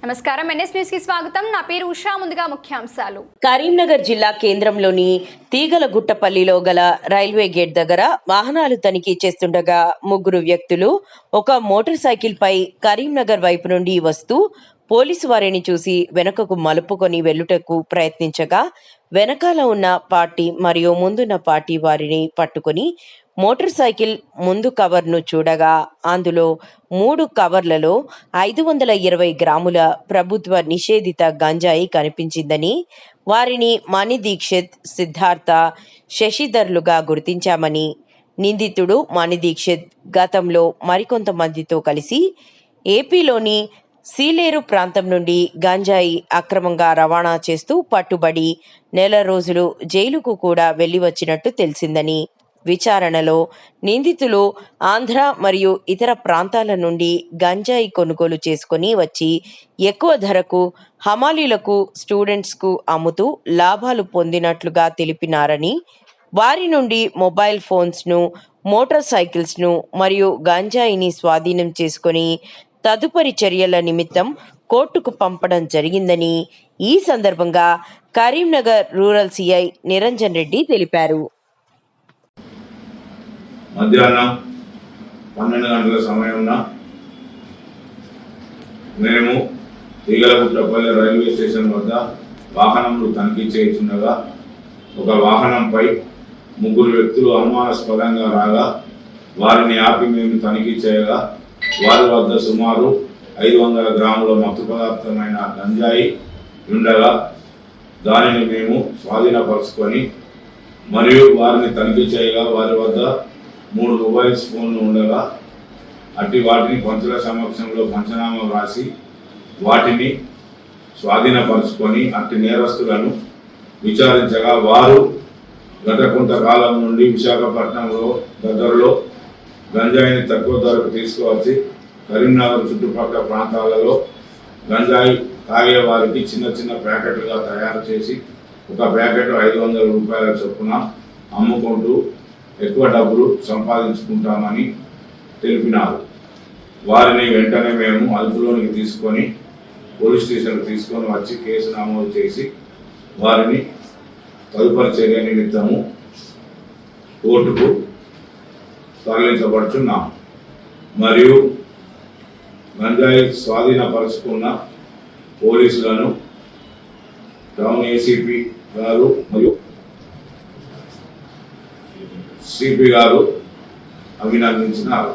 నమస్కారం, NS news కి స్వాగతం. నా పేరు ఉషా. ముందుగా ముఖ్యాంశాలు. కరీంనగర్ జిల్లా కేంద్రంలోని తీగలగుట్టపల్లిలో గల రైల్వే గేట్ దగ్గర వాహనాలు తనిఖీ చేస్తుండగా ముగ్గురు వ్యక్తులు ఒక మోటార్ సైకిల్ పై కరీంనగర్ వైపు నుండి వస్తూ పోలీసు వారిని చూసి వెనుకకు మలుపుకొని వెళ్లుటకు ప్రయత్నించగా వెనకాల ఉన్న పార్టీ మరియు ముందున్న పార్టీ వారిని పట్టుకొని మోటార్ సైకిల్ ముందు కవర్ను చూడగా అందులో 3 కవర్లలో 520 గ్రాముల ప్రభుత్వ నిషేధిత గంజాయి కనిపించిందని, వారిని మణి దీక్షిత్, సిద్ధార్థ, శశిధర్లుగా గుర్తించామని, నిందితుడు మణి దీక్షిత్ గతంలో మరికొంతమందితో కలిసి ఏపీలోని సీలేరు ప్రాంతం నుండి గంజాయి అక్రమంగా రవాణా చేస్తూ పట్టుబడి నెల రోజులు జైలుకు కూడా వెళ్లి వచ్చినట్టు తెలిసిందని, విచారణలో నిందితులు ఆంధ్ర మరియు ఇతర ప్రాంతాల నుండి గంజాయి కొనుగోలు చేసుకుని వచ్చి ఎక్కువ ధరకు హమాలీలకు, స్టూడెంట్స్కు అమ్ముతూ లాభాలు పొందినట్లుగా తెలిపినారని, వారి నుండి మొబైల్ ఫోన్స్ను, మోటార్ సైకిల్స్ను మరియు గంజాయిని స్వాధీనం చేసుకుని తదుపరి చర్యల నిమిత్తం కోర్టుకు పంపడం జరిగిందని ఈ సందర్భంగా కరీంనగర్ రూరల్ సిఐ నిరంజన్ రెడ్డి తెలిపారు. మధ్యాహ్నం 12 గంటల సమయంలో మేము తీగలగుట్టపల్లి రైల్వే స్టేషన్ వద్ద వాహనములు తనిఖీ చేస్తుండగా ఒక వాహనంపై 3 వ్యక్తులు అనుమానాస్పదంగా రాగా వారిని ఆపి మేము తనిఖీ చేయగా వారి వద్ద సుమారు 500 గ్రాముల మత్తు పదార్థమైన గంజాయి ఉండగా దానిని మేము స్వాధీనపరుచుకొని మరియు వారిని తనిఖీ చేయగా వారి వద్ద 3 మొబైల్ ఫోన్లు ఉండగా వాటిని పంచుల సమక్షంలో పంచనామా రాసి వాటిని స్వాధీనపరుచుకొని నేరస్తులను విచారించగా వారు గత కొంతకాలం నుండి విశాఖపట్నంలో దగ్గరలో గంజాయిని తక్కువ ధరకు తీసుకువచ్చి కరీంనగర్ చుట్టుపక్కల ప్రాంతాలలో గంజాయి తాగే వారికి చిన్న చిన్న ప్యాకెట్లుగా తయారు చేసి ఒక ప్యాకెట్ 500 రూపాయల చొప్పున అమ్ముకుంటూ ఎక్కువ డబ్బులు సంపాదించుకుంటామని తెలిపినారు. వారిని వెంటనే మేము అదుపులోనికి తీసుకొని పోలీస్ స్టేషన్కి తీసుకొని వచ్చి కేసు నమోదు చేసి వారిని తదుపరి చర్య నిమిత్తము కోర్టుకు తరలించబడుచున్నాము. మరియు గంజాయి స్వాధీనపరుచుకున్న పోలీసులను టౌన్ ఏసీపీ గారు మరియు సిపి గారు అభినందించినారు.